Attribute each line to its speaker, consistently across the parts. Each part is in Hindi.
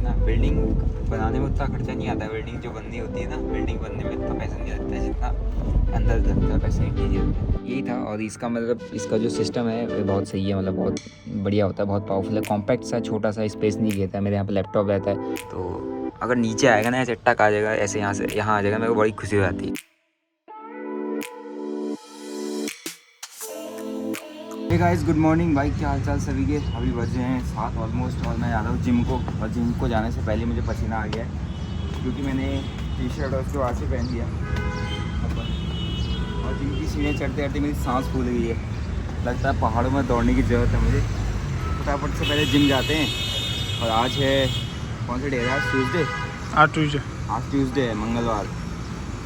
Speaker 1: ना, बिल्डिंग बनाने में उतना खर्चा नहीं आता है। बिल्डिंग जो बननी होती है ना, बिल्डिंग बनने में इतना पैसा नहीं लगता है जितना अंदर लगता है पैसा इंटीरियर में। यही था। और इसका मतलब इसका जो सिस्टम है वो बहुत सही है, मतलब बहुत बढ़िया होता है, बहुत पावरफुल है, कॉम्पैक्ट सा, छोटा सा, स्पेस नहीं घेरता है। मेरे यहाँ पे लैपटॉप रहता है, तो अगर नीचे आएगा ना, ऐसे टक आ जाएगा, ऐसे यहाँ से यहाँ आ जाएगा, मेरे को बड़ी खुशी हो जाती है। हे गाइस, गुड मॉर्निंग भाई, क्या हाल चाल सभी के। अभी बजे हैं 7 ऑलमोस्ट, और मैं जा रहा हूँ जिम को। और जिम को जाने से पहले मुझे पसीना आ गया है, क्योंकि मैंने टी शर्ट और उसके बाद से पहन लिया। और जिम की सीढ़ियाँ चढ़ते चढ़ते मेरी सांस फूल गई है। लगता है पहाड़ों में दौड़ने की ज़रूरत है मुझे। फटाफट से पहले जिम जाते हैं। और आज है कौन सा डे है? आज ट्यूसडे। आज ट्यूसडे है, मंगलवार।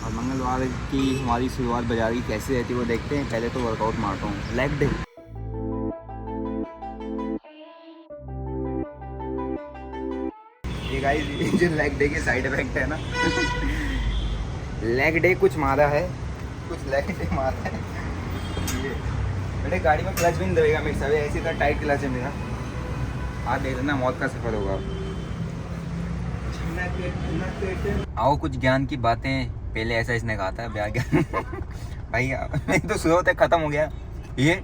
Speaker 1: और मंगलवार की हमारी शुरुआत बाजार की कैसे रहती है वो देखते हैं। पहले तो वर्कआउट मारता हूँ, लेग डे। ये गाइस, ये जो लेग डे के साइड इफेक्ट है ना लेग डे कुछ मारा है, कुछ लेग डे मारा है। ये बेटे गाड़ी में क्लच भी नहीं दबेगा मेरे साथ, ऐसे इतना टाइट क्लच है मेरा। आज देख लेना, मौत का सफर होगा। आओ कुछ ज्ञान की बातें। पहले ऐसा इसने कहा था, ब्याह ज्ञान भाई तो शुरू होते खत्म हो गया ये।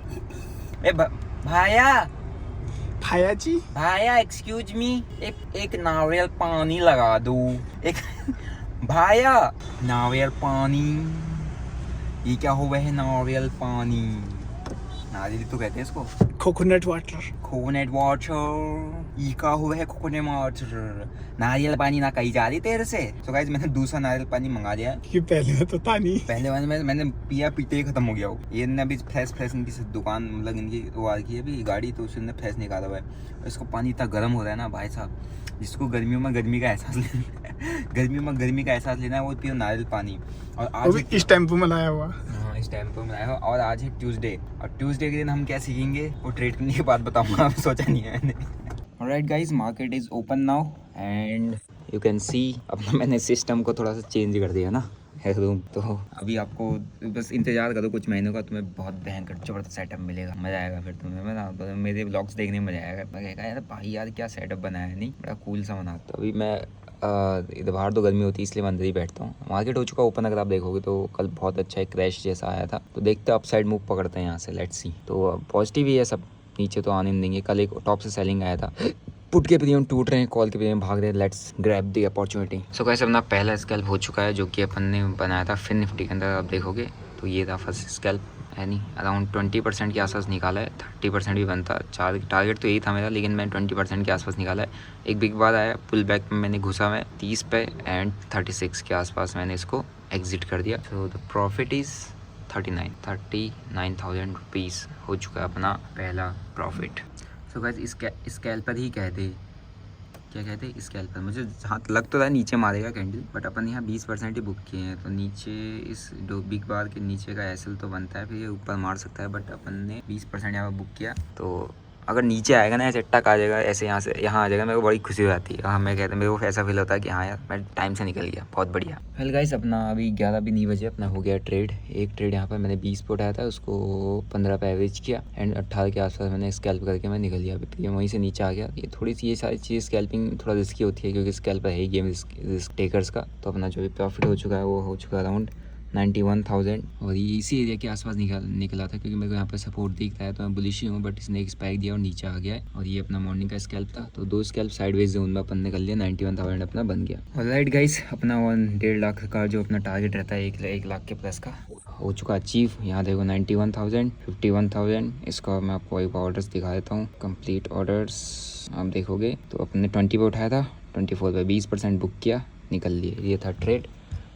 Speaker 1: भाया
Speaker 2: भाया जी,
Speaker 1: भाया एक्सक्यूज मी, एक नारियल पानी लगा दो। एक भाया, नारियल पानी। ये क्या हुआ है? नारियल पानी, नारियल तो कहते हैं इसको।
Speaker 2: Coconut water.
Speaker 1: कोकोनट वाटर, ये क्या हुआ है? कोकोनट वाटर, नारियल पानी ना कही जा रही तेरे से। तो गाइस, मैंने दूसरा नारियल पानी मंगा लिया है।
Speaker 2: कि पहले में तो था नहीं।
Speaker 1: पहले मैंने पिया, पीते ही खत्म हो गया वो। ये ने अभी फ्रेश इनकी दुकान, मतलब इनकी वो आ की है अभी गाड़ी, तो उसने फ्रेश निकाला हुआ है। इसको पानी इतना गर्म हो रहा है ना भाई साहब, जिसको गर्मियों में गर्मी का एहसास लेना गर्मियों में गर्मी का एहसास लेना है, वो पियो नारियल पानी। और आज
Speaker 2: इस टेम्पो में लाया हुआ।
Speaker 1: हाँ, इस टाइम पर मैं आया हूँ। और आज है ट्यूसडे, और ट्यूसडे के दिन हम क्या सीखेंगे वो ट्रेड करने के बाद बताऊंगा, सोचा नहीं है मैंने। Alright guys, market is open now and you can see. अपना मैंने सिस्टम को थोड़ा सा चेंज कर दिया ना, है रूम। तो अभी आपको बस इंतजार करो कुछ महीनों का, तुम्हें बहुत भयंकर जबरदस्त सेटअप मिलेगा, मजा आएगा। फिर तुम्हें तो मेरे व्लॉग्स देखने में मजा आएगा। मैं कहेगा यार भाई यार क्या सेटअप बनाया है, नहीं बड़ा कूल सा बना। तो अभी मैं इधर बाहर तो गर्मी होती है, इसलिए मैं अंदर ही बैठता हूँ। मार्केट हो चुका ओपन, अगर आप देखोगे तो कल बहुत अच्छा एक क्रैश जैसा आया था, तो देखते अप साइड मूव पकड़ते हैं यहाँ से, लेट्स सी। तो पॉजिटिव ही है सब, नीचे तो आने नहीं देंगे। कल एक टॉप से सेलिंग आया था, पुट के प्रीमियम टूट रहे हैं, कॉल के प्रीमियम भाग रहे हैं, let's grab the opportunity. So guys, अपना पहला स्कैल्प हो चुका है, जो कि अपन ने बनाया था फिन निफ्टी के अंदर। आप देखोगे तो ये था फर्स्ट स्कैल्प, है नहीं, अराउंड 20% के आसपास निकाला है। 30% भी बनता, टारगेट तो यही था मेरा, लेकिन मैंने 20% के आसपास निकाला है। एक बिग बार आया, पुल बैक में मैंने घुसा मैं 30 पे, एंड 36 के आसपास मैंने इसको एग्जिट कर दिया। So the profit is 39,000 rupees हो चुका है अपना पहला प्रॉफिट। सो गाइस, स्कैल्पर ही कहते, क्या कहते हैं स्कैल्पर। मुझे जहाँ लग तो रहा है नीचे मारेगा कैंडल, बट अपन यहाँ 20% ही बुक किए हैं, तो नीचे इस दो बिग बार के नीचे का एसएल तो बनता है, फिर ये ऊपर मार सकता है, बट अपन ने 20% यहाँ पर बुक किया। तो अगर नीचे आएगा ना, ऐसे टक आ जाएगा, ऐसे यहाँ से यहाँ आ जाएगा, मेरे को बड़ी खुशी हो जाती है। हाँ, मैं कहता मेरे को ऐसा फील होता है कि हाँ यार मैं टाइम से निकल गया, बहुत बढ़िया। वेल गाइस, अपना अभी 11 भी नहीं बजे, अपना हो गया ट्रेड। एक ट्रेड यहाँ पर मैंने 20 पे उठाया था, उसको 15 पे एवरेज किया, एंड 18 के आसपास मैंने स्कैल्प करके मैं निकल गया। अभी वहीं से नीचे आ गया। ये थोड़ी सी, ये सारी चीज़ स्कैल्पिंग थोड़ा रिस्की होती है, क्योंकि स्कैल्प है ही गेम रिस्क टेकर्स का। तो अपना जो भी प्रॉफिट हो चुका है वो हो चुका है अराउंड 91,000, और ये इसी एरिया के आसपास निकला था, क्योंकि मेरे को यहाँ पर सपोर्ट दिखता है, तो मैं बुलिश ही हूँ, बट इसने एक स्पाइक दिया और नीचे आ गया है। और ये अपना मॉर्निंग का स्कैल्प था, तो 2 स्कैल्प साइडवेज जोन में अपन निकल लिया, 91,000 अपना बन गया। ऑलराइट गाइस, अपना 1.5 लाख का जो अपना टारगेट रहता है 1 लाख के प्लस का, हो चुका अचीव। यहाँ देखो 91,000, 51,000। इसका मैं आपको एक ऑर्डर्स दिखा देता हूँ, कंप्लीट ऑर्डर्स आप देखोगे तो अपने 20 पे उठाया था, 24 पे 20% बुक किया, निकल लिए। ये था ट्रेड,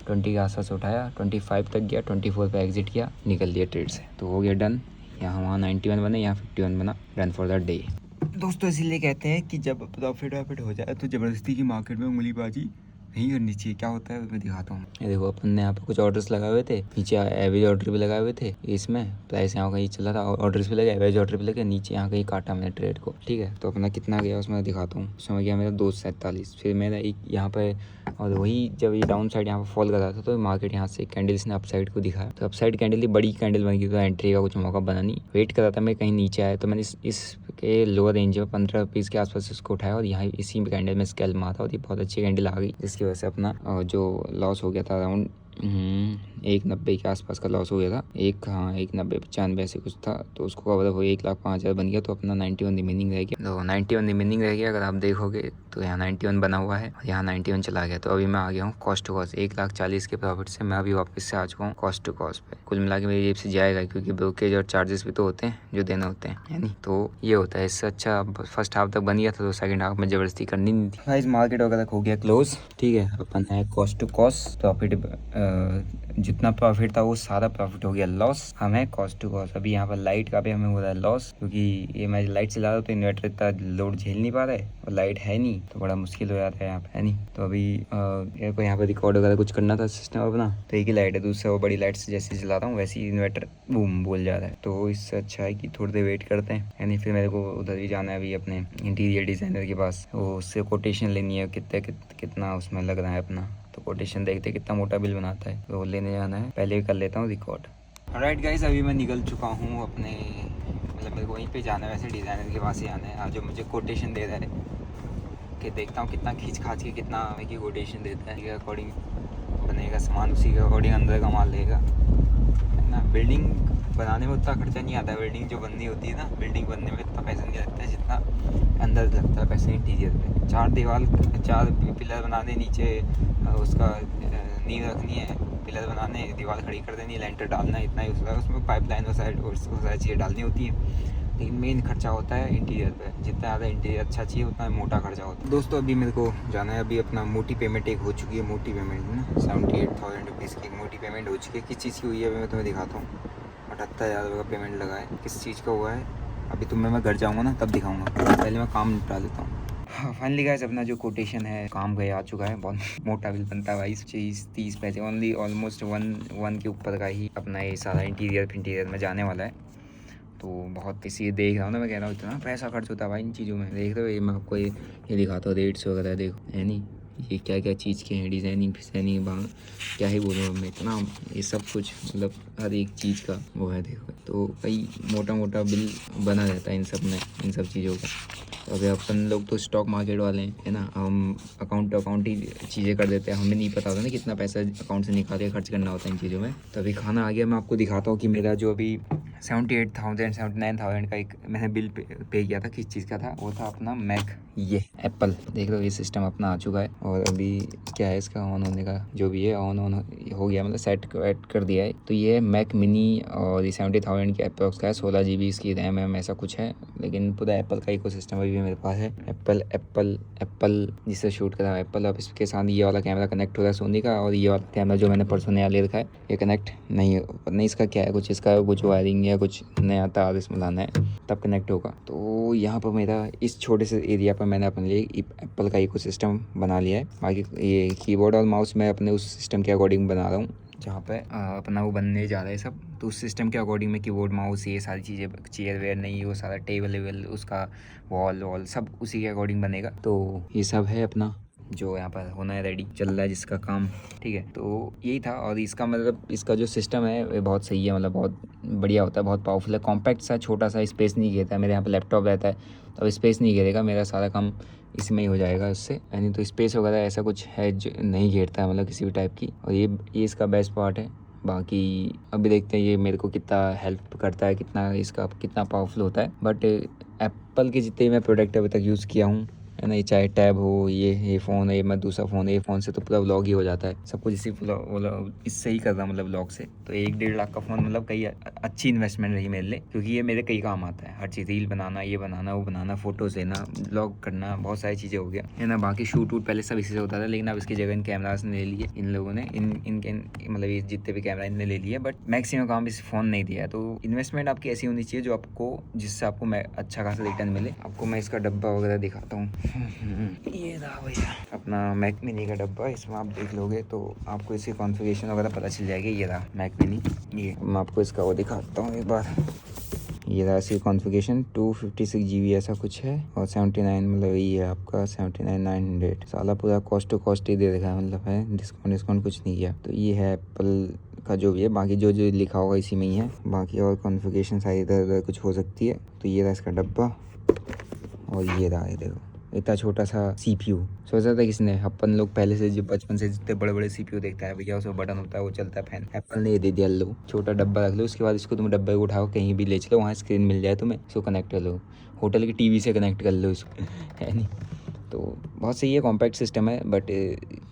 Speaker 1: 20 के आसपास उठाया, 25 तक गया, 24 पे एग्जिट किया, निकल लिया ट्रेड से। तो हो गया डन। यहाँ वहाँ 91 बने, यहाँ 51 बना, डन फॉर द डे। दोस्तों इसीलिए कहते हैं कि जब प्रॉफिट हो जाए तो ज़बरदस्ती की मार्केट में उंगलीबाजी नहीं करनी चाहिए, क्या होता है मैं दिखाता हूँ। ये देखो अपन ने यहाँ पे कुछ ऑर्डर्स लगाए हुए थे, नीचे एवरेज ऑर्डर भी लगाए हुए थे, इसमें प्राइस यहाँ कहीं चला था, ऑर्डर्स भी लगे, एवरेज ऑर्डर भी लगे, नीचे यहाँ कहीं काटा मैंने ट्रेड को, ठीक है। तो अपना कितना गया उसमें दिखाता हूँ। उसमें गया मेरा 247, फिर मेरा एक यहाँ पे, और वही जब ये डाउन साइड यहाँ पर फॉल कर रहा था तो मार्केट यहाँ से कैंडल्स ने अप साइड को दिखाया, तो अप साइड कैंडल ही बड़ी कैंडल बन गई, तो एंट्री का कुछ मौका बना नहीं। वेट कर रहा था मैं कहीं नीचे आया, तो मैंने इस के लोअर रेंज में 15 रुपीज़ के आसपास इसको उठाया और यहाँ इसी कैंडल में स्केल मारा और ये बहुत अच्छी कैंडल आ गई, जिसकी वजह से अपना जो लॉस हो गया था अराउंड 190 के आसपास का लॉस हो गया था। 190-95 ऐसे कुछ था, तो उसको कवर वो 1,05,000 बन गया, तो अपना 91 रिमेनिंग रह गया। तो 91 रिमेनिंग रह गया, अगर आप देखोगे तो यहाँ 91 बना हुआ है और यहाँ 91 चला गया। तो अभी मैं आ गया हूँ कॉस्ट टू कॉस्ट, 1,40,000 के प्रॉफिट से मैं अभी वापस से आ चुका हूँ कॉस्ट टू कॉस्ट पे। कुल मिला के मेरी जेब से जाएगा, क्योंकि ब्रोकेज और चार्जेस भी तो होते हैं जो देने होते हैं, है नहीं। तो ये होता है, इससे अच्छा फर्स्ट हाफ तक बन गया था, तो सेकंड हाफ में जबरदस्ती करनी नहीं थी। गाइस मार्केट वगैरह हो गया क्लोज, ठीक है। अपन है कॉस्ट टू कॉस्ट, प्रॉफिट जितना प्रॉफिट था वो सारा प्रॉफिट हो गया लॉस, हमें कॉस्ट टू कॉस्ट। अभी यहाँ पर लाइट का भी हमें हो रहा है लॉस, क्योंकि ये मैं लाइट चला रहा हूँ तो इन्वर्टर इतना लोड झेल नहीं पा रहा है और लाइट है नहीं, तो बड़ा मुश्किल हो जाता है यहाँ पे, है नहीं। तो अभी यहाँ पे रिकॉर्ड वगैरह कुछ करना था सिस्टम अपना, तो एक ही लाइट है, दूसरा वो बड़ी लाइट से जैसे चला रहा हूँ वैसे ही इन्वर्टर बूम बोल जा रहा है। तो इससे अच्छा है कि थोड़ी देर वेट करते हैं, यानी फिर मेरे को उधर भी जाना है अभी अपने इंटीरियर डिज़ाइनर के पास, वो उससे कोटेशन लेनी है कितना उसमें लग रहा है अपना, तो कोटेशन देखते कितना मोटा बिल बनाता है, तो लेने जाना है। पहले कर लेता हूँ रिकॉर्ड। ऑलराइट गाइस, अभी मैं निकल चुका हूँ अपने, मतलब मेरे को वहीं पे जाना है, वैसे डिज़ाइनर के पास ही आना है। आज जो मुझे कोटेशन दे रहा है कि देखता हूँ कितना खींच खाच के कितना की कोटेशन देता है, उसके अकॉर्डिंग बनेगा सामान, उसी के अकॉर्डिंग अंदर का माल लेगा, है ना। बिल्डिंग बनाने में उतना खर्चा नहीं आता है, बिल्डिंग जो बननी होती है ना, बिल्डिंग बनने में इतना पैसा नहीं लगता है जितना अंदर लगता है पैसा इंटीरियर पे। 4 पिलर बनाने, नीचे उसका नींव रखनी है, पिलर बनाने, दीवार खड़ी कर देनी है, लेंटर डालना है, इतना ही उसका, उसमें पाइपलाइन और सारी चीज़ें डालनी होती है। लेकिन मेन खर्चा होता है इंटीरियर पे, जितना ज़्यादा इंटीरियर अच्छा चाहिए उतना मोटा खर्चा होता है। दोस्तों अभी मेरे को जाना है, अभी अपना मोटी पेमेंट एक हो चुकी है, मोटी पेमेंट ना 78,000 रुपीज़ की मोटी पेमेंट हो चुकी है। किस चीज़ की हुई है अभी मैं तुम्हें दिखाता हूँ। 78,000 रुपये का पेमेंट लगा है, किस चीज़ का हुआ है अभी तुम्हें मैं घर जाऊँगा ना तब दिखाऊँगा, पहले मैं काम निपटा लेता हूँ। हाँ फाइनली गाइस, अपना जो कोटेशन है काम गया आ चुका है, बहुत मोटा बिल बनता है भाई, 30 पैसे ओनली, ऑलमोस्ट वन के ऊपर का ही अपना ये सारा इंटीरियर में जाने वाला है। तो बहुत इसी देख रहा हूँ ना, मैं कह रहा हूँ इतना पैसा खर्च होता है भाई इन चीज़ों में। देख रहे हो, ये मैं आपको ये दिखाता हूँ रेट्स वगैरह, देखो है नहीं, ये क्या क्या चीज़ के हैं, डिज़ाइनिंग फिजाइनिंग क्या ही बोलूँ अब मैं, इतना ये सब कुछ मतलब हर एक चीज़ का वो है देखो। तो भाई मोटा बिल बना रहता है इन सब में, इन सब चीज़ों का। तो अभी अपन लोग तो स्टॉक मार्केट वाले हैं, है ना, हम अकाउंट टू अकाउंट ही चीज़ें कर देते हैं, हमें नहीं पता होता ना कितना पैसा अकाउंट से निकाल के खर्च करना होता है इन चीज़ों में। तो अभी खाना आ गया, मैं आपको दिखाता हूँ कि मेरा जो अभी 79,000 का एक मैंने बिल पे किया था, किस चीज़ का था, वो था अपना मैक, ये एप्पल, देख लो ये सिस्टम अपना आ चुका है। और अभी क्या है इसका ऑन होने का, जो भी है ऑन हो गया, मतलब सेट कर दिया है। तो ये मैक मिनी और ये 70,000 की अप्रॉक्स का है, 16 GB इसकी रैम है, ऐसा कुछ है, लेकिन पूरा एप्पल का इकोसिस्टम अभी भी मेरे पास है। एप्पल जिससे शूट करा एप्पल। अब इसके साथ ये वाला कैमरा कनेक्ट हो रहा है सोनी का, और ये वाला कैमरा जो मैंने परसों नया ले रखा है ये कनेक्ट नहीं इसका क्या है, कुछ वायरिंग या कुछ नया तार इसमें लाना है तब कनेक्ट होगा। तो यहाँ पर मेरा इस छोटे से एरिया पर मैंने अपने लिए एप्पल का इकोसिस्टम बना लिया है। बाकी ये कीबोर्ड और माउस मैं अपने उस सिस्टम के अकॉर्डिंग बना रहा हूँ जहाँ पे अपना वो बनने जा रहा है सब। तो उस सिस्टम के अकॉर्डिंग में कीबोर्ड माउस ये सारी चीज़ें, चेयर वेयर नहीं, वो सारा टेबल उसका वॉल सब उसी के अकॉर्डिंग बनेगा। तो ये सब है अपना जो यहाँ पर होना है, रेडी चल रहा है जिसका काम, ठीक है। तो यही था। और इसका मतलब इसका जो सिस्टम है वो बहुत सही है, मतलब बहुत बढ़िया होता है, बहुत पावरफुल है, कॉम्पैक्ट सा, छोटा सा, स्पेस नहीं घेरता है। मेरे यहाँ पे लैपटॉप रहता है तो अब स्पेस नहीं घेरेगा, मेरा सारा काम इसमें ही हो जाएगा इससे, यानी तो स्पेस वगैरह ऐसा कुछ है जो नहीं घेरता है, मतलब किसी भी टाइप की। और ये इसका बेस्ट पार्ट है। बाकी अभी देखते हैं ये मेरे को कितना हेल्प करता है, कितना पावरफुल होता है। बट एप्पल के जितने मैं प्रोडक्ट अभी तक यूज़ किया हूँ, है ना, ये चाहे टैब हो, ये फ़ोन है, मैं दूसरा फ़ोन है, ये फ़ोन से तो पूरा व्लॉग ही हो जाता है, सब कुछ इससे ही कर रहा हूँ, मतलब व्लॉग से। तो 1-1.5 लाख का फ़ोन मतलब कई अच्छी इन्वेस्टमेंट रही मेरे लिए, क्योंकि ये मेरे कई काम आता है, हर चीज़, रील बनाना, ये बनाना, वो बनाना, फ़ोटोज़ लेना, व्लॉग करना, बहुत सारी चीज़ें हो गया, है ना। बाकी शूट पहले सब इसी से होता था, लेकिन अब इसकी जगह इन कैमराज ने ले लिए, इन लोगों ने इनके मतलब ये जितने भी कैमरा इनने ले लिए, बट मैक्सिमम काम इस फ़ोन नहीं दिया है। तो इन्वेस्टमेंट आपकी ऐसी होनी चाहिए जिससे आपको अच्छा खासा रिटर्न मिले। आपको मैं इसका डब्बा वगैरह दिखाता हूँ, ये रहा भैया अपना मैक मिनी का डब्बा। इसमें आप देख लोगे तो आपको इसकी कॉन्फ़िगरेशन वगैरह पता चल जाएगी। ये रहा मैक मिनी। ये मैं आपको इसका वो दिखाता हूँ एक बार। ये रहा इसकी कॉन्फ़िगरेशन 256 GB ऐसा कुछ है और 79 मतलब ये है आपका 79,900। साला पूरा कॉस्ट टू कॉस्ट ही दे रखा है, मतलब है डिस्काउंट कुछ नहीं किया। तो ये है एप्पल का जो भी है, बाकी जो जो लिखा होगा इसी में ही है। बाकी और कॉन्फ़िगरेशन सारी इधर उधर कुछ हो सकती है। तो ये रहा इसका डब्बा और ये रहा ये देखो इतना छोटा सा CPU। सोचा था किसने, अपन लोग पहले से जो बचपन से जितने बड़े बड़े CPU देखते हैं भैया, उसमें बटन होता है वो चलता है फैन। एप्पल ने ये दे दिया, लो छोटा डब्बा रख लो, उसके बाद इसको तुम डब्बे को उठाओ कहीं भी ले चलो, वहाँ स्क्रीन मिल जाए तुम्हें, इसको कनेक्ट कर लो, होटल की TV से कनेक्ट कर लो इसको है नहीं। तो बहुत सही है, कॉम्पैक्ट सिस्टम है। बट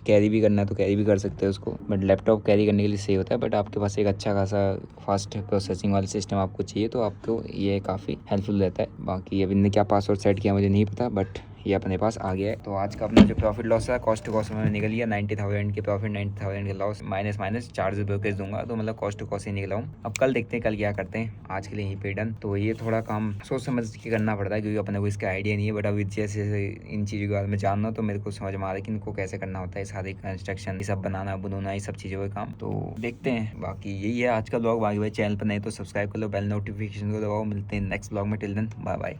Speaker 1: कैरी भी करना है तो कैरी भी कर सकते हैं उसको, बट लैपटॉप कैरी करने के लिए सही होता है। बट आपके पास एक अच्छा खासा फास्ट प्रोसेसिंग वाला सिस्टम आपको चाहिए तो आपको ये काफ़ी हेल्पफुल रहता है। बाकी अभी ने क्या पासवर्ड सेट किया मुझे नहीं पता, बट ये अपने पास आ गया है। तो आज का अपना जो प्रॉफिट लॉस है, कॉस्ट टू कॉस्ट में निकल गया 90,000 के प्रॉफिट, 90,000 के लॉस, माइनस चार्ज ब्रोकरेज दूंगा, तो मतलब कॉस्ट टू कॉस्ट ही निकला हूँ। अब कल देखते हैं कल क्या करते हैं। आज के लिए यहीं पे डन। तो ये थोड़ा काम सोच समझ के करना पड़ता है क्योंकि अपने को इसका आइडिया नहीं है। बट अभी जैसे इन चीज़ों के बारे में जानना तो मेरे को समझ में आ रहा है कि इनको कैसे करना होता है, सारे कंस्ट्रक्शन ये सब बनाना बुनना ये सब चीज़ों का काम। तो देखते हैं। बाकी यही है आज का ब्लॉग। बाकी भाई चैनल पर नहीं तो सब्सक्राइब कर लो, बेल नोटिफिकेशन को दबाओ। मिलते हैं नेक्स्ट ब्लॉग में। Till then bye bye.